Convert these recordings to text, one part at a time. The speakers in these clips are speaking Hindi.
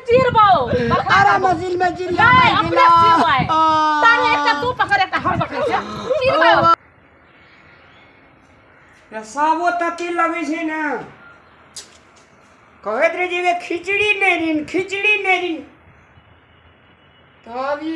चिरबो अरे मजिल में जिल्ला अपने चिरबाय तारे एकटा तू पकड़ एकटा हम पकड़ छै चिरबो रसावो तती लगे छे ना कहत रे जी खिचड़ी नहीं रिन तो अभी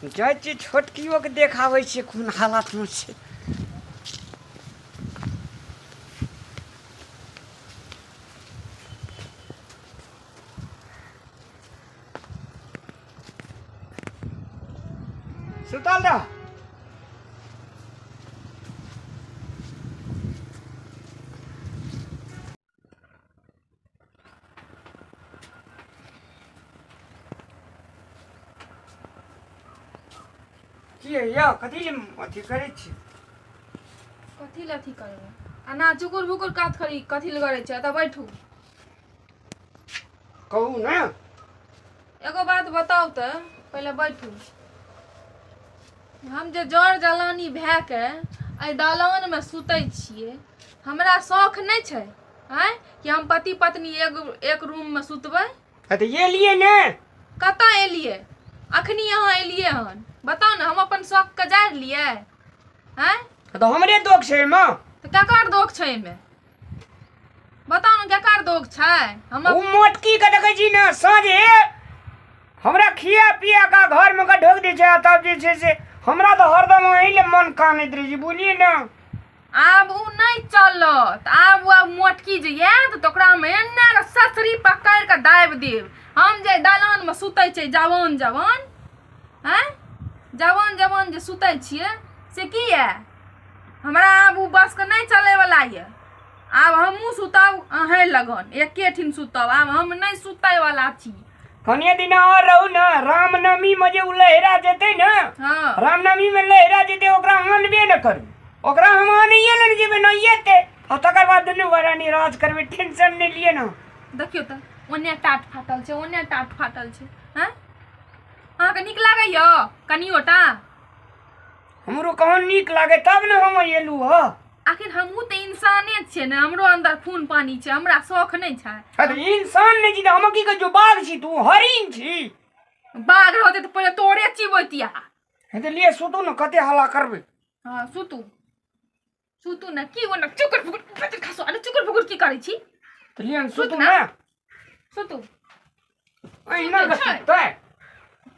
जज छोटकियों के देखावे छे कोन हालत में छे सुतल रह कथी अथी करे छी कथी ल अथी करे आना चुकुर बुकुर काट करी कथी ल करे छ त बैठू कहू ना एगो बात बताओ त पहले बैठू हम जे जड़ जलानी भए के आई दालान में सुतै छिए हमरा शौक नहीं छै हैं कि हम पति पत्नी एक रूम में सुतबै त ये लिए ने कता एलिए अखनी यहाँ एलिए हन बताओ ना हम अपन शौक के जाय लिए हैं तो हमरे दोख छै मां तो केकर दोख छै में बताओ ना केकर दोख छै हम उ मोटकी के देखै छी ना साँझे हमरा खिया पिया का घर में का ढोक दे छै तब जे छै से हमरा तो हरदम एहिले मन कानैत रही बोलिए ना आब उ नहीं चलत आब वो मोटकी जे याद तो ओकरा में एन्ना के ससरी पकड़ के दाब देब हम जे दालान में सुतै छै जवान हैं जवान जे सुतै छिए से की है हमरा आब उ बस के नहीं चले वाला ये आब हमहू सुतब अहे लगन एके ठिन सुतब आब हम नहीं सुतै वाला छी कनिया दिन और रहू ना रामनवमी में जे उ लहरा जेते ना हां रामनवमी में लहरा जेते ओकरा मानबे न करू ओकरा हम आनिए न जेबे नहीं एते आ तकर बाद दुनू वरानी राज करबे टेंशन नहीं लिए ना देखियो त ओने टाट फाटल छै हैं अहाँ के निक लागै य कनियोटा हमरो कहन नीक लागे तब न हम एलू ह आखिर हमहू त इंसाने छिए ने हमरो अंदर खून पानी छै हमरा शौक नहीं छै अरे इंसान नहीं छी हम की जो बाघ छी तू हरिण छी बाघ रहते तो पहले तोड़े चिबोतिया हे त लिए सुतू न कते हल्ला करबे हां सुतू न की वो न चुकुर फुकुर खसो अरे चुकुर फुकुर की करै छी त लिए सुतू ना सुतू आई ना गते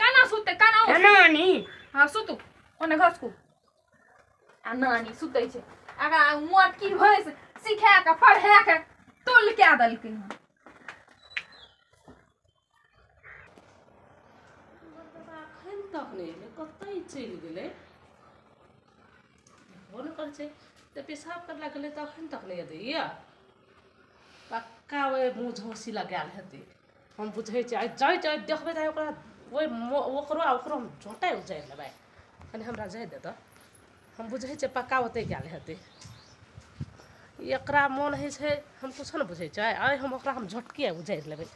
काना सुते काना ए नानी हां सुतू ओने घसकू आ नानी सुतै छै आगा मोटकी भैंस सिखा के पढ़ा के तोल के दलकै हन खन तक नहीं कतई चल गेले फोन कर छै त पेशाब करला गेले तखन तक नहीं दैया पक्का वे मुंह झोसी लगाल हेते हम बुझै छै जाय देखबे त ओकरा ओकरो हम झोंटा उजाय लेबै कने हमरा जाय दे त हम बुझै छै पक्का ओते गेल हेते एकरा मन है छै हम कुछ न बुझै छै आइ हम ओकरा हम झटके उजाय लेबै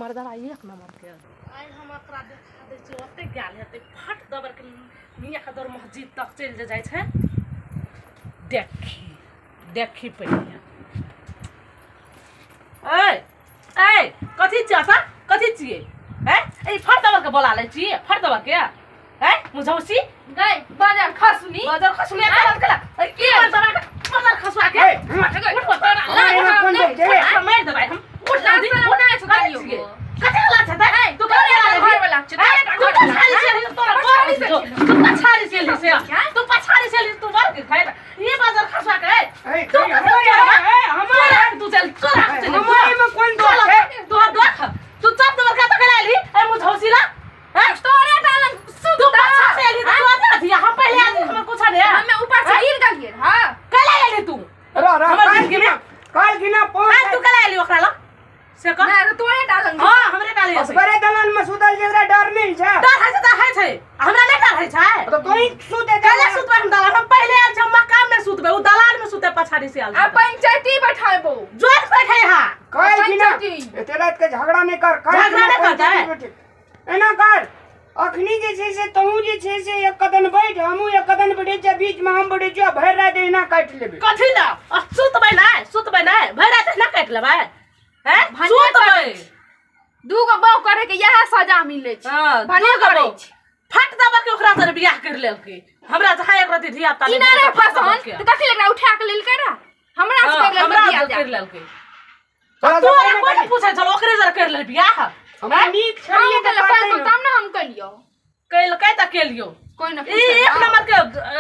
मर्दरा एक नंबर के आइ हम ओकरा देखा दै छै ओते गेल हेते फट दबर के मियां के दर मस्जिद तक चल जाय छै देखी पड़िया ए कथी चाचा कथी छिए हैं ए फट दबर के बोला ले छिए फट दबर के हैं मुझौसी गई बाजार खसुनी कला ए की बाजार खसवा के उठ मार दे भाई हम उठ ला दी उठ सुतालियो कथी ला छता है तू करे घर वाला छता तू पछाड़ी से तोरा पछाड़ी से तू पछाड़ी से तू बर के खाए ये बाजार खसवा के तू हमारे तू चल चला हमारे में कौन दोष है तू देख तू चप दबर का तो करा ली ए मुझौसी ला हैं तोरे डालन तू पछा से ली तू आ दिया हम पहले आदमी हमें कुछ नहीं हमें ऊपर से गिर गलिए हां कला ले तू काल गिना हां तू कला ले ओकरा ला से का ना तोरे डालन हां हमरे डाले असगरे दलन में सुतल जेकरा डर नहीं छै डर है छै हमरा नहीं डर है छै तो तोई सुते कला सुतबे हम दलान हम पहले आल छ मकान में सुतबे उ दलान में सुते पछाड़ी से आल आ पंचायती बैठाबो जोत बैठे हां काल गिना एते रात के झगड़ा नहीं कर झगड़ा नहीं करता है। एना कर अखनी जे छे से तहू जे छे से एक कदन बैठ हमहू एक कदन बैठे जे बीच में हम बैठे जो भर रात एना काट लेबे कथी ना सुतबै ना भर रात ना काट लेबै हैं सुतबै दूगो बहू करे के यह सजा मिले छै हां भने करै छै फट दबा के ओकरा से बियाह कर लेलकै हमरा जहां एक रति धिया पुता इना रे फसन त कथि लगा उठा के लेलकै रे हमरा से कर लेलकै बियाह कर लेलकै तो कोन पूछै छल ओकरे जरा कर ले बियाह हमरा नीक छलिए के लपल तो तब ना हम कलियो कैलकै त केलियो कोई ना ई एक नंबर के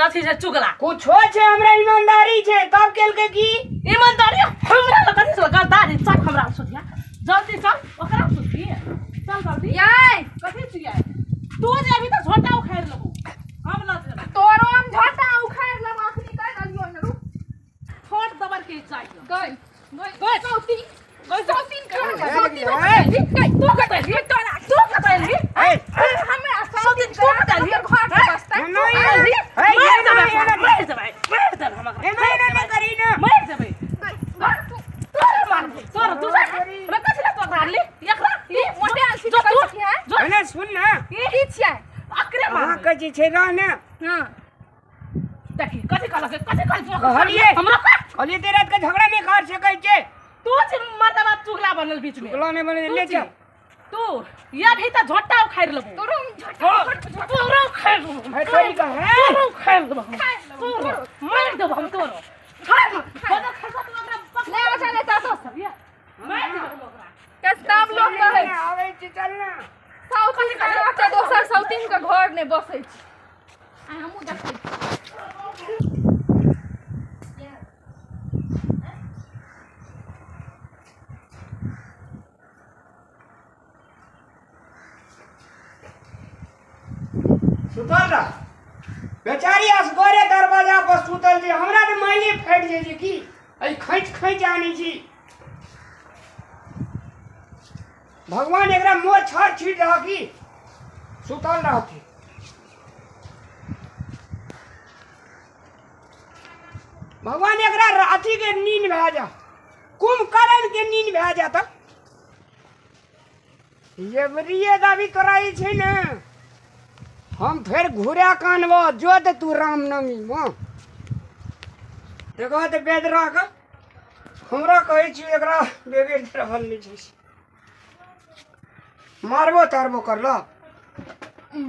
अथी छै चुगला कुछो छै हमरा ईमानदारी छै तब केलकै की ईमानदारी हमरा ल कथि से गद्दारी सब हमरा सुधिया जल्दी चल ओकरा सुधिया चल जल्दी याय कथि छियै तू जे अभी त झोटा उखाड़ लेबू हम ल देब तोरो हम झटा उखाड़ लब आखनी कर दलियो न रुक छोट दबर के चाहिए गई सौती सौतीन कर तू कतली तू कतली हमरा सौतीन तू कतली घर के बस्ता मार देबै हमरा करी ना मार देबै तोरे मार तोर तू रे कथि ल तो धारली एकरा ई मोटे आलसी कर सकी है एना सुन ना की छियै अकरे मार के जे छै रह ना हां देखी कथि कहल कहलिए हमरा कहलिए ते रात के झगड़ा नहीं कर सकै छै तू जे मर्दबा चुगला बनल बीच में चुगला नहीं बने ले जा तू या भी त झोटा उखाड़ लेबू तोरो झटा तोरो उखाड़ लेबू है तोरी का है तोरो उखाड़ लेबू मार देब हम तोरो ले आ चले तो सब या मार देब ओकरा कस्ताम लोग कहै आवे छी चल ना सौतीन के आटे दोसर सौतीन के घर ने बसै छी आ हमहु देखै छी सुतल रह बेचारी असगरे दरवाजा पर सुतल छी हमरा त माइले फट जाय छै की ए खैच आनी छी भगवान एकरा मोर छाड़ छीट रहा की सुतल रहती भगवान एकरा राती के नींद भे जा कुंभकर्ण के नींद भे जा तक ये बरिए दाबी कराई छै ने हम फिर घुरा कानबो जो ते तू रामनवमी में देखो ते बेदरा का हमरा कहै छी एकरा बेबे रहल नहीं छै मारबो तारबो करलो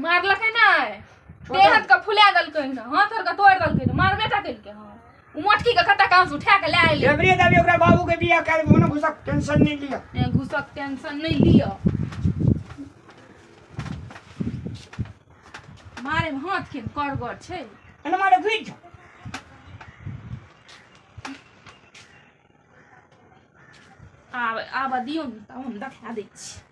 मारलकै नै देहत का फुला दलकै न हाथ और का तोड़ दलकै मारबे टा केलकै हां उ मोटकी का कटा कांस उठा के ले आइले बेबरी दाबी ओकरा बाबू के बियाह कर मोनो घुसक टेंशन नहीं लिया घुसक टेंशन नहीं लियो मारे में हाथ के करगड़ छै एना मारे घुइज आब दियो न त हम देखा दै छी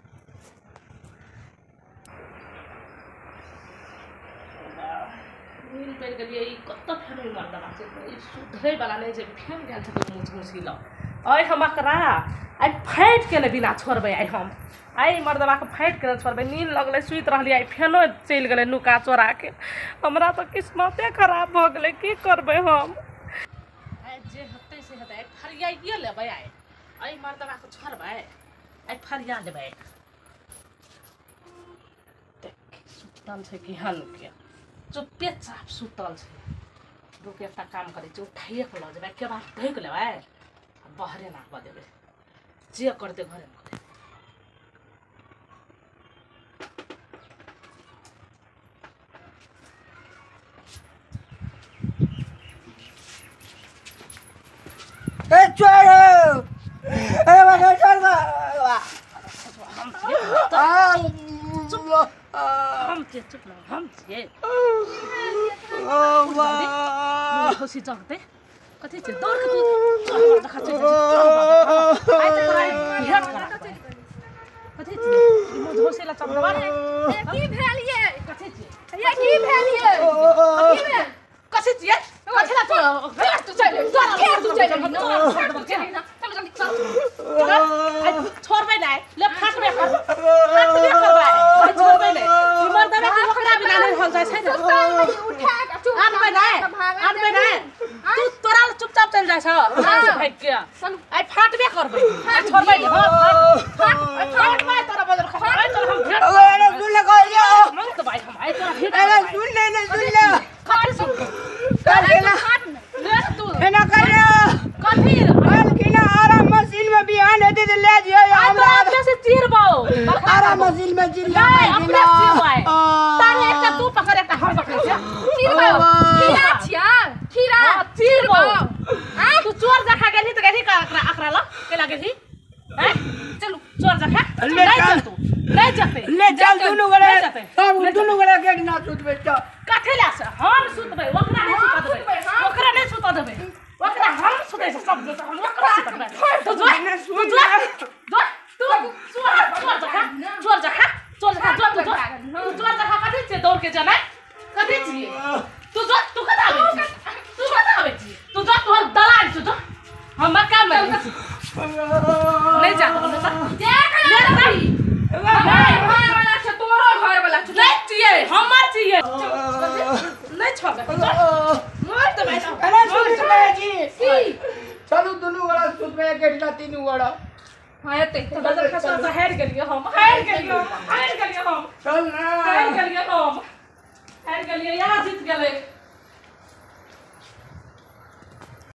नील पेड़ के लिए ई कत फेर मर्दबा छै ई सुधरै वाला नहीं छै फेर गेल छै मुझ ल आइ हम एकरा आइ फाइट के बिना छोड़बै आइ हम आई मर्दबा के फाइट के छोड़बै नींद लगले सुइत रहली आई फेनो चलि गेलै नुका चोरा के हमरा तो किस्मते खराब भ गेलै की करबै हम आई जे हेतै से हेतै आई फरियाइए लेबै आई मर्दबा के छोड़बै आई फरिया लेबै देख सुतल छै केहन के चुप्पे चाप सुतल छै रुके एकटा काम करै छै उठाइए के ल जेबै के बात ढैक लेबै बहरे नाक देबै जे करते घरे में करते ए चोर ए मगर चोर का हम चुप ना हम छे ओ वाह खुशी जगते कथि छे दौड़ के तू चल देखा छे आई त तोरा भेट करा कथि छे मो झोसे ला चमड़वा की भेल ये कथि छे ये की भेल ये की भेल कथि छे कथि ला तू चल तू चल ना छोड़बै नै ले फाटबे करबै छोड़बै नै इमर दबे के ओकरा बिना नहीं होल जाय छै ने उठा के चुप आनबै नै तू तोरा चुपचाप चल जाय छ भाग के आई फाटबे करबै छोड़बै नै हां चिड़िया नहीं अपने चिरवाए तारे एकटा तू पकड़ एकटा हम पकड़े छै चिरबो खीरा छिया खीरा चिरबो तू चोर जखा गेली त गेली का अकरा ल केला गेली हैं चल चोर जखा ले चल तू ले जते ले चल दुनु गरे सब दुनु गरे गेट ना सुतबे त काथे ला से हम सुतबे ओकरा नहीं सुता देबे ओकरा नहीं सुता देबे ओकरा हम सुतै छै सब हम ओकरा सुता देबे तू जो चोर जखा जो चोर जखा कथि छै दौड़ के जाना कथि छी तू कता आबै छी तू जो तोहर दलाल छ जो हम मक्का में नहीं जा देख ले भाई घर वाला छ तोरो घर वाला छ नहीं चाहिए हमर चाहिए नहीं छोड़ मार दे भाई अरे सुतबे जी चलो दुनु गरे सुतबे गेट ना तीनू गरे हां ते तो नजर खसा से हार गेलियो हम हार गेलियो हम चल ना हार गेलियो यहाँ जीत गेले